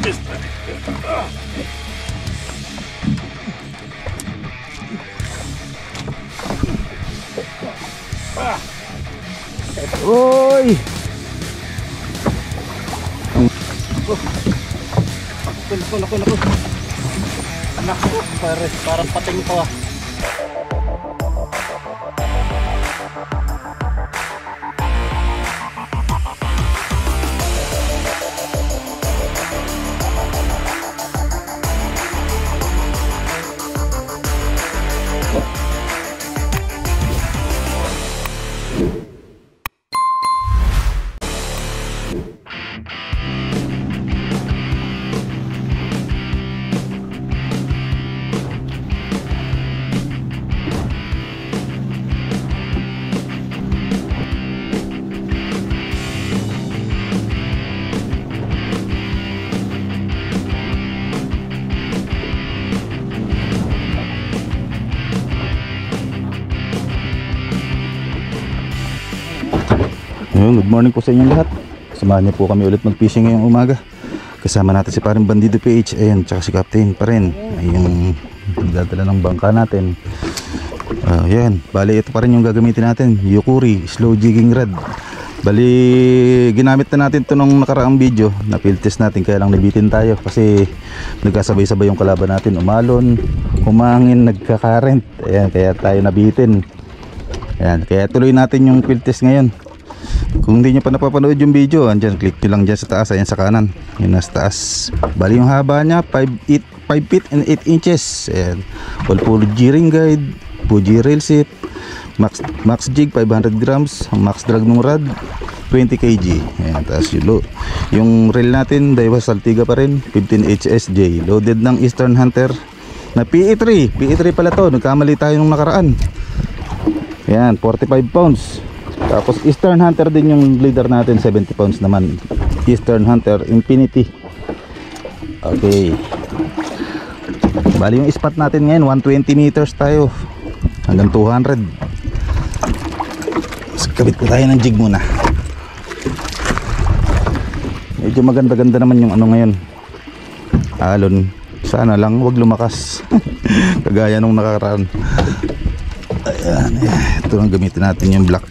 Uy! Naku, parang pating to ah. Good morning po sa inyong lahat. Samahan niyo po kami ulit mag-fishing ngayong umaga. Kasama natin si paring Bandido PH, ayan, tsaka si Captain pa rin. Ayun, nagdadala ng bangka natin. Ayan, bali ito pa rin yung gagamitin natin, Yukuri slow jigging rod. Bali, ginamit na natin ito nung nakaraang video. Na-field test natin, kaya lang nabitin tayo kasi nagkasabay-sabay yung kalaban natin. Umalon, humangin, nagka-current. Ayan, kaya tayo nabitin. Ayan, kaya tuloy natin yung field test ngayon. Kung hindi nyo pa napapanood yung video, andyan, click nyo lang dyan sa taas, ayan sa kanan, yun nasa taas. Bali yung haba nya 5 feet and 8 inches. Ayan, full G-ring guide, Fuji rail set, max jig 500 grams, max drag ng rod 20 kg. Ayan, taas yung reel natin, Daiwa Saltiga pa rin, 15 HSJ, loaded ng Eastern Hunter na PE3 pala to, nagkamali tayo nung nakaraan. Ayan, 45 pounds. Tapos Eastern Hunter din yung leader natin, 70 pounds naman, Eastern Hunter Infinity. Okay, bali yung spot natin ngayon 120 meters tayo hanggang 200. Kabit ko tayo ng jig muna. Medyo maganda-ganda naman yung ano ngayon, alon. Sana lang wag lumakas kagaya nung nakaraan. Ayan, ito lang gamitin natin, yung black.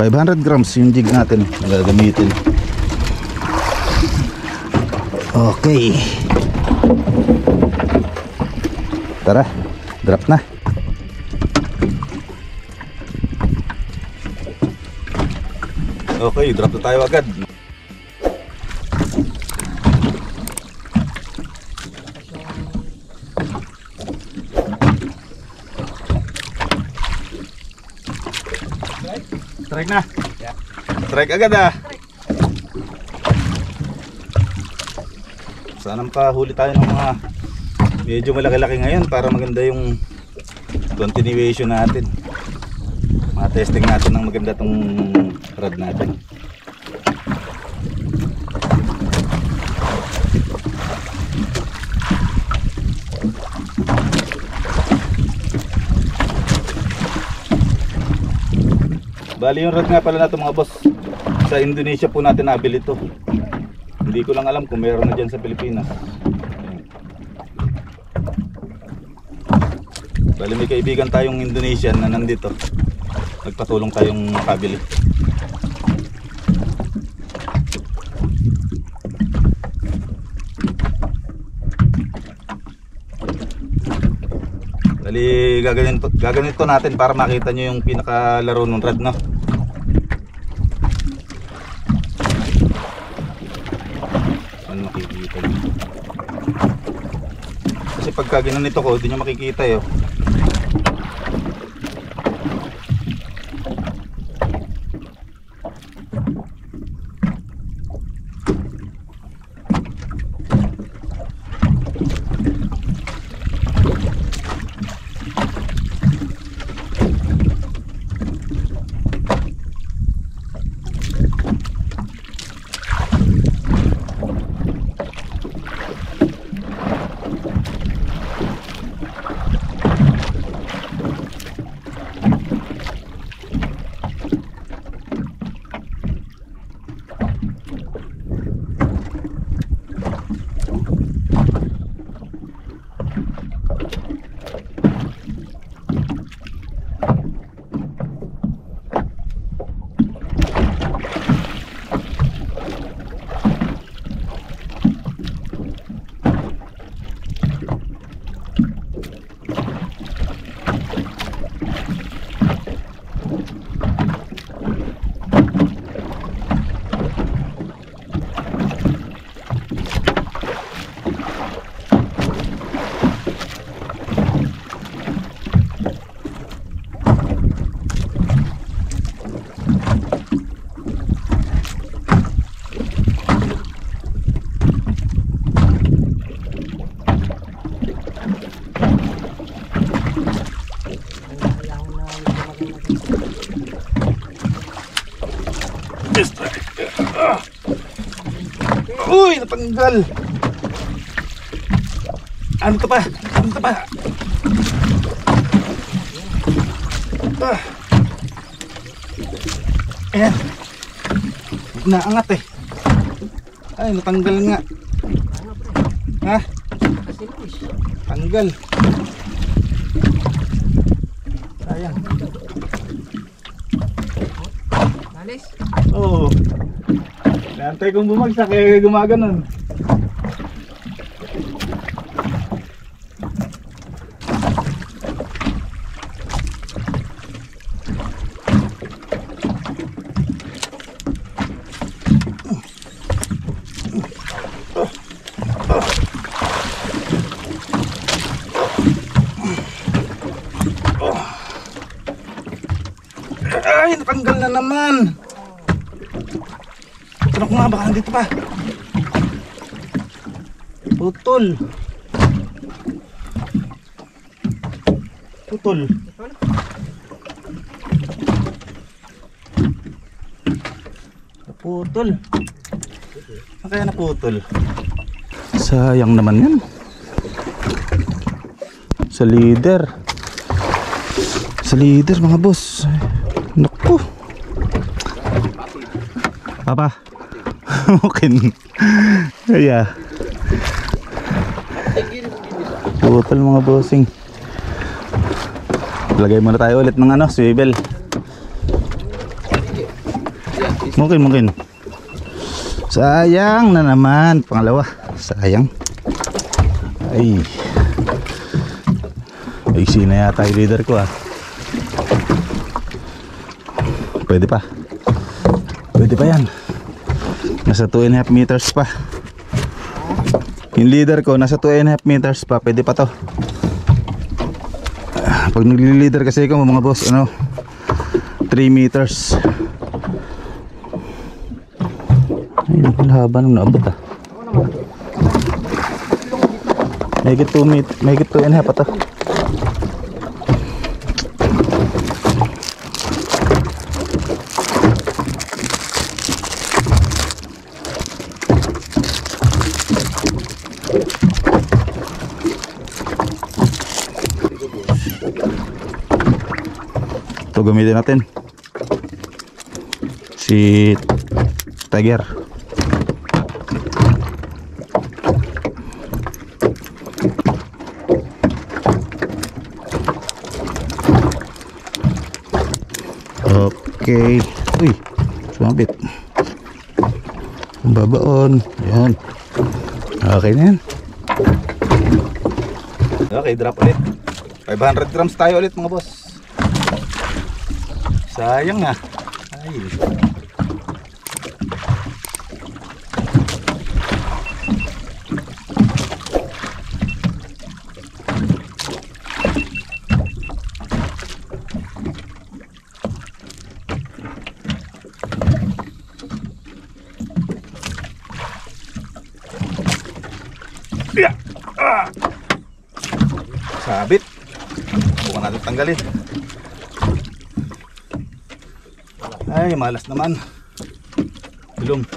500 grams yung jig natin na gagamitin. Okay, tara, drop na. Okay, drop na tayo agad. Strike na. Strike agad ah. Sana makahuli tayo ng mga medyo malaki-laki ngayon para maganda yung continuation natin. Testing natin ng maganda tong rod natin. Bali yung rod nga pala natin mga boss, sa Indonesia po natin nabili ito. Hindi ko lang alam kung meron na dyan sa Pilipinas. Bali may kaibigan tayong Indonesian na nandito, nagpatulong tayong makabili. Bali gaganito natin para makita nyo yung pinakalaro ng rod, no? Ano makikita nyo? Kasi pagka ginanito ko, hindi nyo makikita yun. Uy, natanggal. Ano to pa? Ano to pa? Ayan. Naangat eh. Ay, natanggal nga. Ha? Tanggal. Sayang. Alis. Oo. Naantay kong bumagsak kaya gumaganon. Ay, natanggal na naman. Ano ko nga, baka nandito pa. Putol. Putol. Naputol. Saan kaya naputol? Sayang naman yan. Sa leader. Sa leader mga boss. Naku. Papa. Mukin. Kaya. Putol mga bossing. Lagay muna tayo ulit ng ano, swivel. Mungkin. Sayang na naman. Pangalawa. Sayang. Ay. Iksi na yata yung leader ko ah. Pwede pa. Pwede pa yan. Nasa 2.5 meters pa. Yung leader ko nasa 2.5 meters pa. Pwede pa to. Pag nagli-leader kasi ko mga boss, ano, 3 meters. Ay, haba nung naabot ah. May higit 2.5 pa to. Ito gamitin natin si Tiger. Okay. Uy, sumabit. Babaon. Yan. Okay na yan. Okay, drop ulit. 500 grams tayo ulit mga boss. Sayang ah. Ay. Yeah. Ah. Sabit. Bukan natin tanggalin. Ay, malas naman. Gulong.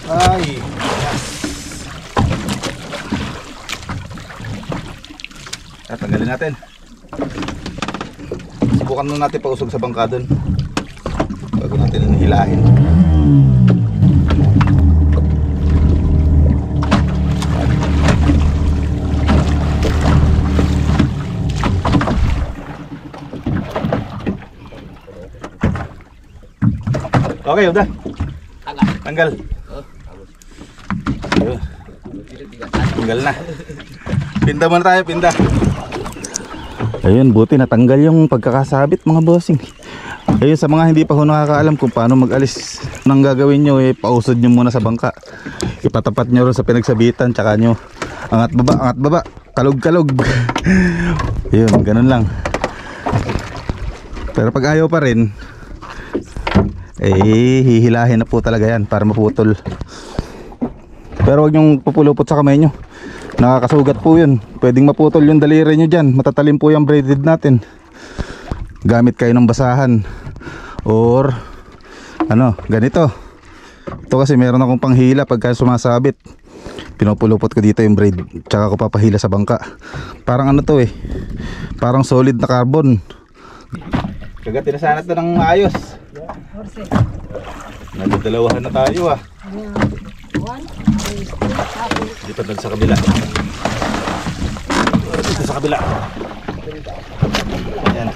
Ay, yes. Tanggalin natin. Subukan muna natin pausog sa bangka dun bago natin hilahin. Okay, udah. Tanggal. Tanggal na. Pinda muna tayo, pinda. Ayun, buti natanggal yung pagkakasabit mga bossing. Ayun, sa mga hindi pa ho nakakaalam kung paano mag-alis, nang gagawin nyo, pausod nyo muna sa bangka. Ipatapat nyo rin sa pinagsabitan, tsaka nyo angat baba, kalog-kalog. Ayun, ganun lang. Pero pag ayaw pa rin, hihilahin na po talaga yan para maputol. Pero huwag nyong pupulupot sa kamay nyo. nakakasugat po yun. Pwedeng maputol yung daliri nyo dyan. Matatalim po yung braided natin. Gamit kayo ng basahan. Or ano, ganito. Ito kasi meron akong panghila pagka sumasabit. Pinupulupot ko dito yung braid, tsaka ko papahila sa bangka. Parang ano to eh, parang solid na carbon. Kagatin na sana ito ng maayos. Nagdadalawahan na tayo ah. Dito sa kabila. Dito sa kabila. Ayan.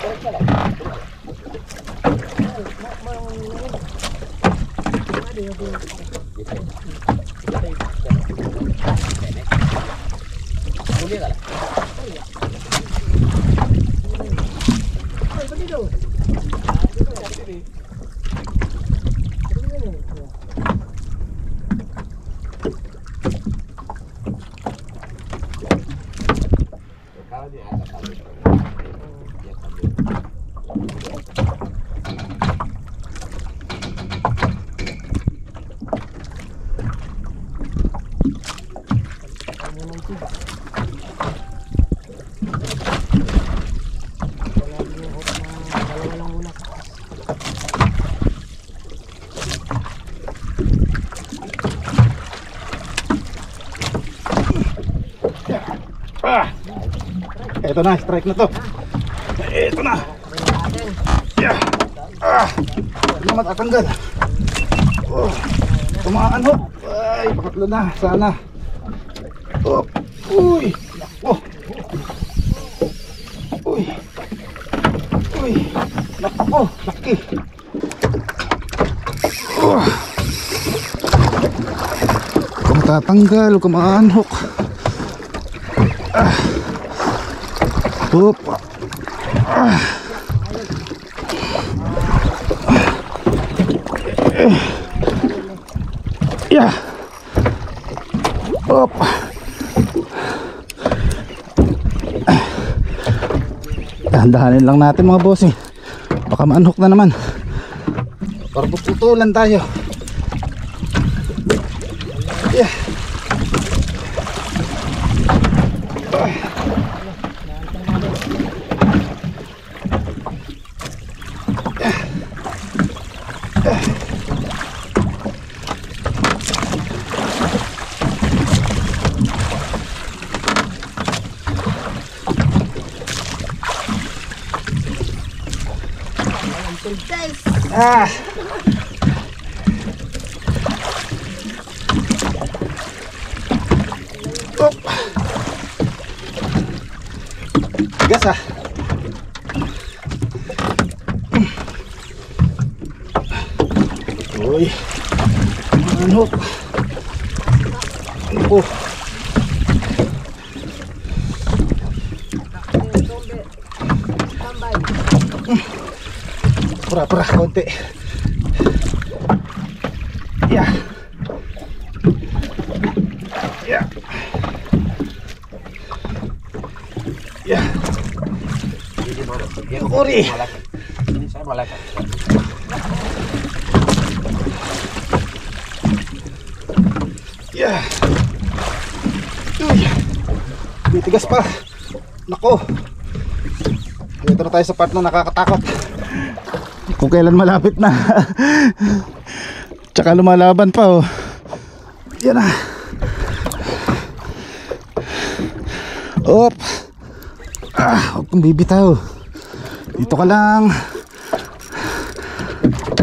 Ito na, strike na to. Ito na. Yeah. Hindi na matatanggal. Oh, tumaan ho. Ay, pakatlo na, sana. Oh, uy. Oh. Uy. Uy. Nako, laki. Oh. Kung tatanggal, kumaanhok. Oop. Yeah. Oop. Dahan-dahanin lang natin mga bossing. Baka maanhok na naman. Para putulan tayo. Yeah. Ah. Oh. Gas ah. Uy. Ano? Ano? Pura-pura konti. Ya. Ya. Ya. Uri. Ini saya malaikat. Ya. Uy. Titigas pa. Nako. Dito na tayo sa part na nakakatakot. Kung kailan malapit na. Tsaka lumalaban pa oh. Yan na. Op. Huwag kang bibitaw. Dito ka lang.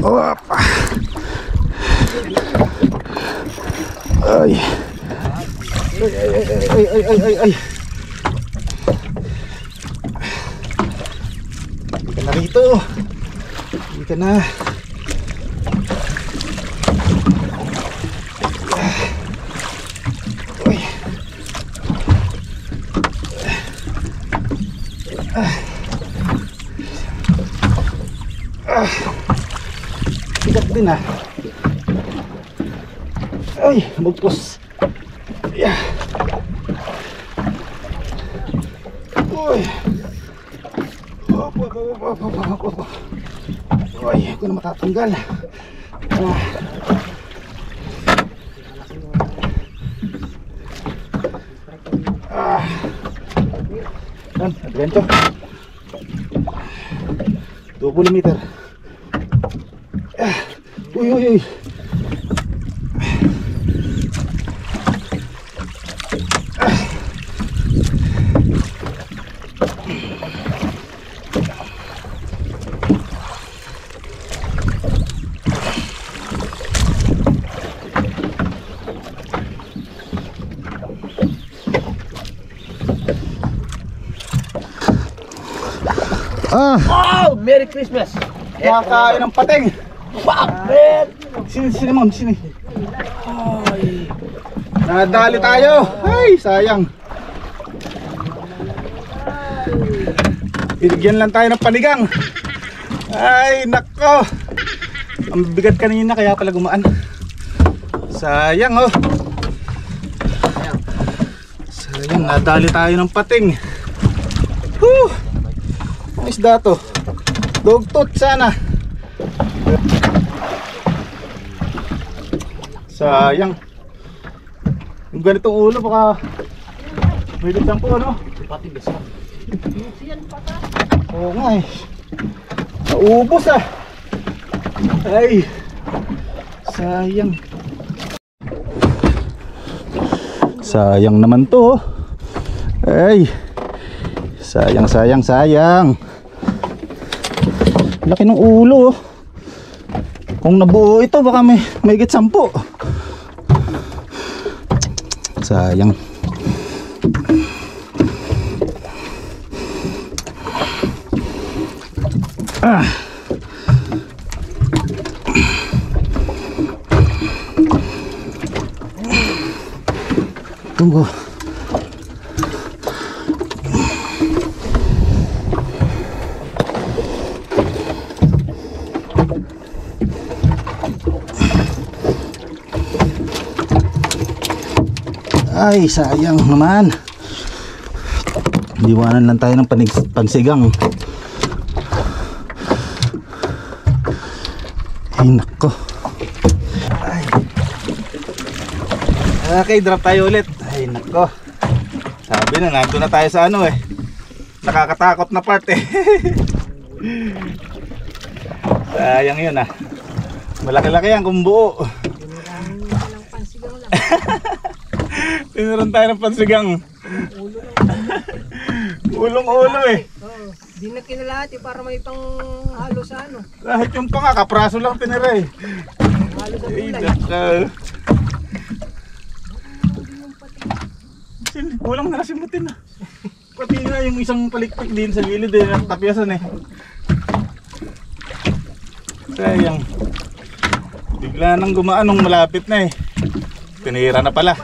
Op. Ay. Ay. Hindi ka na rito. Hindi ka na. Uy. Bigat din ah. Ay, magpos. Yeah. Uy. Uy, ako na matatanggal. Yan, ganito. 20 meter. Uy, uy, uy. Wow! Merry Christmas! Nakakain ng pating. Wow! Man! Sino ma'am? Sino? Ay. Nadali tayo. Ay, sayang. Binigyan lang tayo ng panigang. Ay, nako. Ang bigat kanina kaya pala gumaan. Sayang oh. Sayang, nadali tayo ng pating. Whew. Ang isda to. Dugtot sana. Sayang. Yung ganitong ulo baka may litang po ano? Pati besa. Oo nga eh. Naubos ah. Ay. Sayang. Sayang naman to. Ay. Sayang, sayang, sayang. Laki ng ulo. Kung nabuo ito baka may higit 10. Sayang. Tunggu. Ay, sayang naman. Diwanan lang tayo ng pansigang. Ay, nako. Ay. Okay, drop tayo ulit. Ay, nako. Sabi na, nandun na tayo sa ano eh. Nakakatakot na part eh. Sayang yun ah. Malaki-laki yan kung buo. Tiniran tayo ng pansigang. Ulong-ulo eh. Oo, di na kinalahati para may pang halo sa ano. Kahit yung panga, kapraso lang tinira eh. Halo sa Ay, gulay. naka. Kulang na kasi mutin ah. Pati nga yung isang palikpik din sa gilid eh, tapyasan eh. Sayang. Bigla nang gumaan nung malapit na eh. Tinira na pala.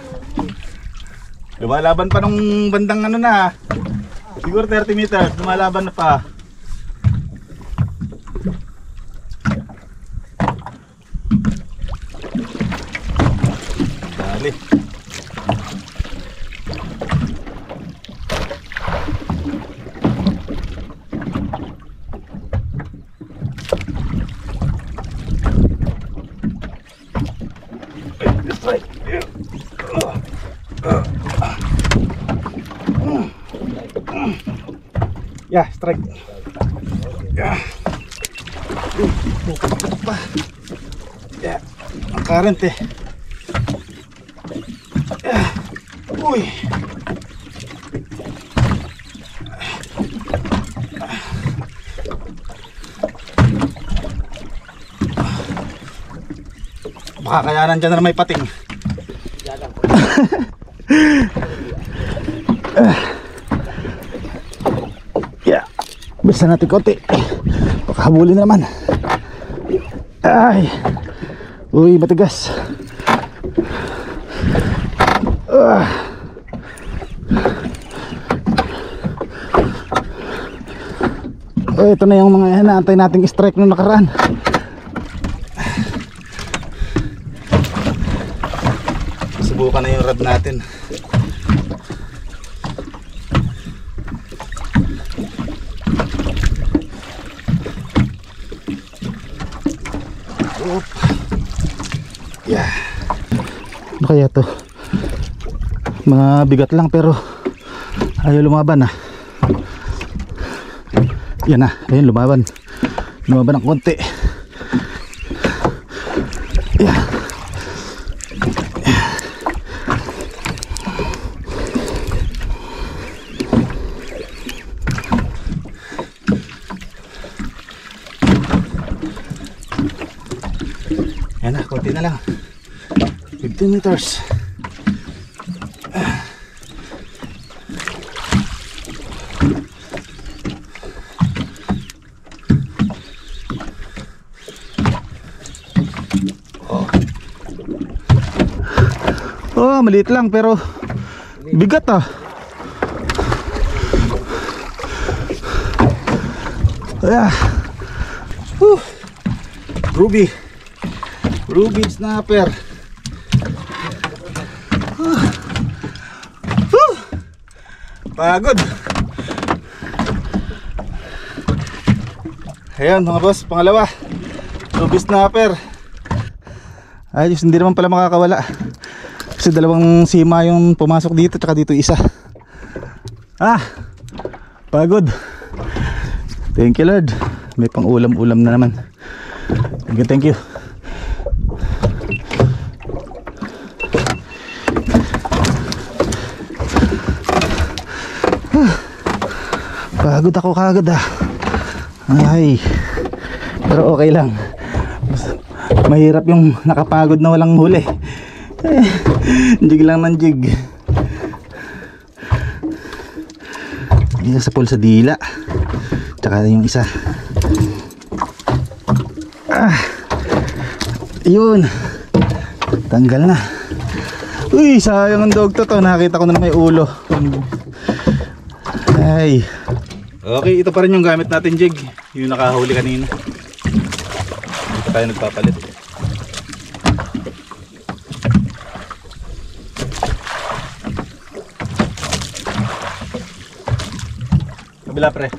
Lumalaban pa nung bandang ano na. Siguro 30 meters, lumalaban na pa. Dali. Yeah, strike. Yeah. Pa. Yeah. Ang current eh. Yeah. Uy. Baka kaya nandyan na may pating. Yeah. Bisa natin konti. Pakahabulin na naman. Ay. Uy, matigas. Ito na yung mga hinaantay nating strike nung nakaraan. Subukan na yung rod natin. Oop. Yeah. Ano kaya to? Mga bigat lang pero Ayaw lumaban ah. Yan na, ayun lumaban. Lumaban ng konti. Yeah. Yan na, konti na lang. 15 meters. Oh, maliit lang pero bigat ah. Ah. Ruby snapper. Pagod. Ayan mga boss, pangalawa. Ruby snapper. Ayos, hindi naman pala makakawala. Kasi dalawang sima yung pumasok dito, tsaka dito isa. Pagod. Thank you Lord. May pang ulam-ulam na naman. Thank you. Pagod ako kagad ah. Ay. Pero okay lang. Mahirap yung nakapagod na walang huli. Jig lang ng jig. Isa sa pool sa dila. Tsaka yung isa. Yun. Tanggal na. Uy, sayang ang dog to. Nakita ko na may ulo. Ay. Okay, ito pa rin yung gamit natin jig. Yung nakahuli kanina. Dito tayo nagpapalit. Kabila pre.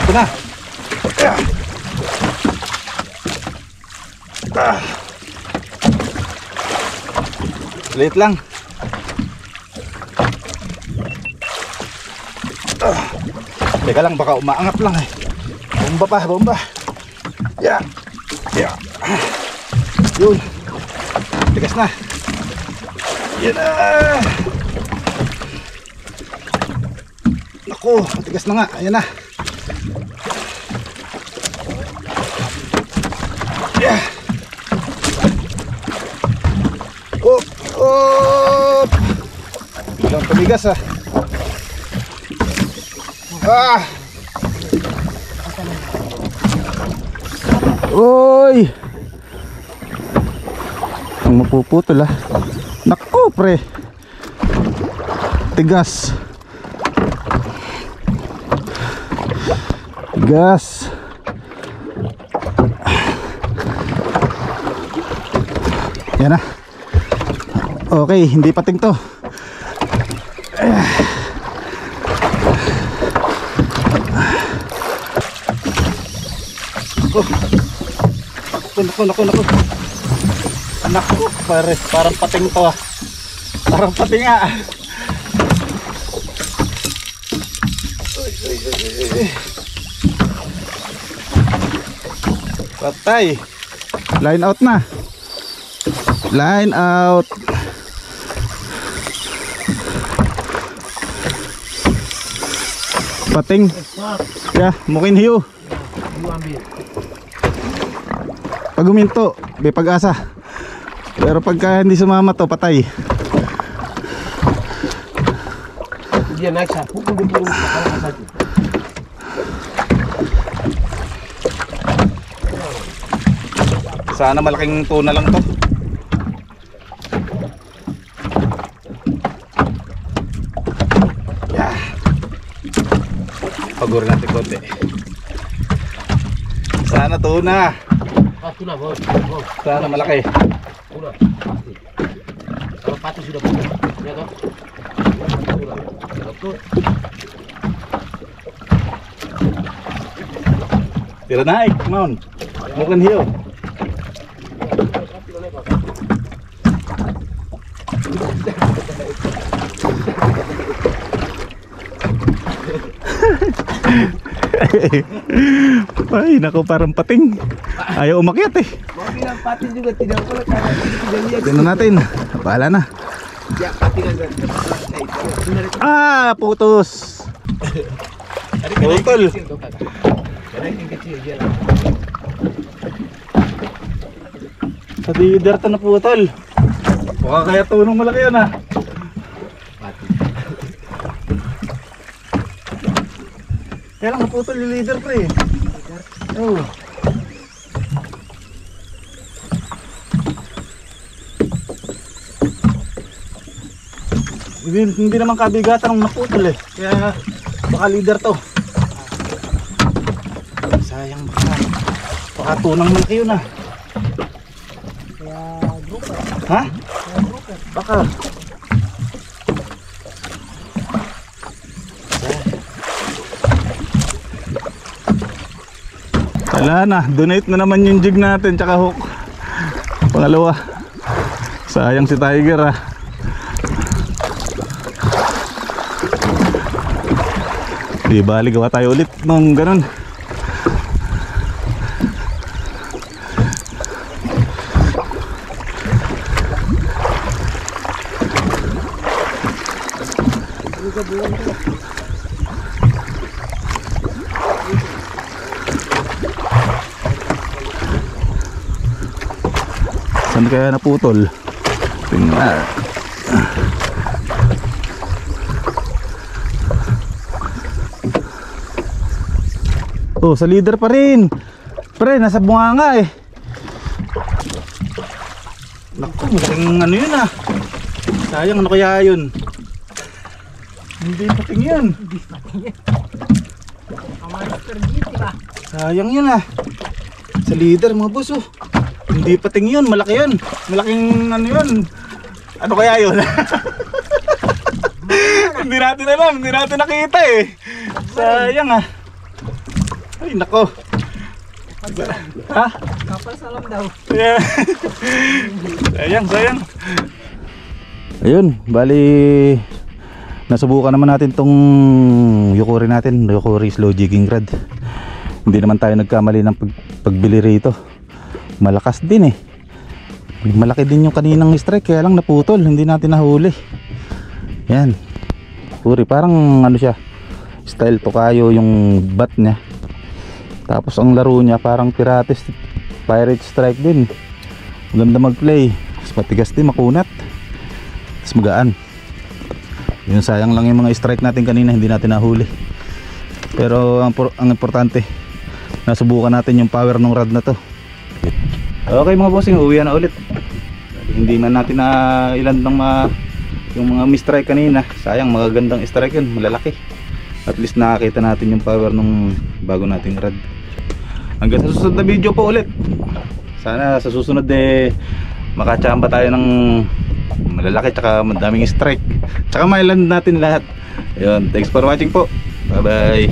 Ito na. Late lang. Teka lang, baka umaangat lang eh. Bomba pa, bomba. Yeah. Yun. Tigas na. Yan na. Naku, matigas na nga. Ayan na. Yeah. Oh. Bilang tumigas ah. Oy. Ang mapuputol ah. Naku pre. Tigas. Gas. Yan na. Okay, hindi pating to. Naku. Naku, parang pating to ah. Parang pating ah. Patay. Line out na. Line out. Pating. Yeah, mukin hiyo. Pag huminto, may pag-asa. Pero pagka hindi sumama to, patay. Dia naik sapu pun dia turun ke bawah saja. Sana malaking tuna lang to. Yeah. Pagurin natin konti. Sana tuna. Tuna bos. Sana malaki. Tuna pasti. Kalau patus sudah punya, ya toh. Tuna. Betul. Tira naik, Mon. Bukan hiyo. Ay, naku, parang pating. Ayaw umakyat eh. Mau bilang patin juga tidak boleh karena tidak lihat. Tingnan natin. Bahala na. Ya patin ada. Ah, putos. Putol. Karena yang kecil dia lah. Sa leader to na putol. Baka kaya tunong malaki yun ah. Kaya lang naputol yung leader pre. Oh. Hindi naman kabigatan ng naputol eh. Kaya baka leader to. Sayang baka tunang malaki yun ah. Ya grouper. Ha? Ya grouper. Baka. Wala na, donate na naman yung jig natin tsaka hook. Pangalawa. Sayang si Tiger ah. Di bali, gawa tayo ulit nung ganun. Saan kaya naputol? Tingnan. Oh, sa leader pa rin. Pre, nasa bunganga eh. Naku, malaking ano yun ah. Sayang, ano kaya yun? Hindi pating yun. Hindi patin yan. Kamalas tergit lah. Sayang yun ah. Sa leader mga boss oh. Hindi pating yun, malaki yun. Malaking ano yun. Ano kaya yun? Hindi natin alam, hindi natin nakita eh. Sayang ah. Ay nako. Ha? Kapal salam daw. Yeah. sayang. Ayun, bali nasubukan naman natin tong Yukuri natin, Yukuri slow jigging rod. Hindi naman tayo nagkamali ng pagbili rito. Malakas din eh. Malaki din yung kaninang strike kaya lang naputol, hindi natin nahuli. Yan. Yukuri, parang ano siya, style Tokayo yung bat niya. Tapos ang laro niya parang Pirates Pirate Strike din. Maganda mag-play. Mas matigas din, makunat. Mas magaan. Yun, sayang lang yung mga strike natin kanina, hindi natin nahuli. Pero ang importante, nasubukan natin yung power ng rod na to. Okay mga bossing, uwi na ulit. Hindi man natin na ilan ng yung mga mistrike kanina. Sayang, magagandang strike yun, malalaki. At least nakakita natin yung power ng bago nating rod. Hanggang sa susunod na video po ulit. Sana sa susunod makachamba tayo ng malalaki tsaka madaming strike. Tsaka mailand natin lahat. Ayun, thanks for watching po. Bye bye.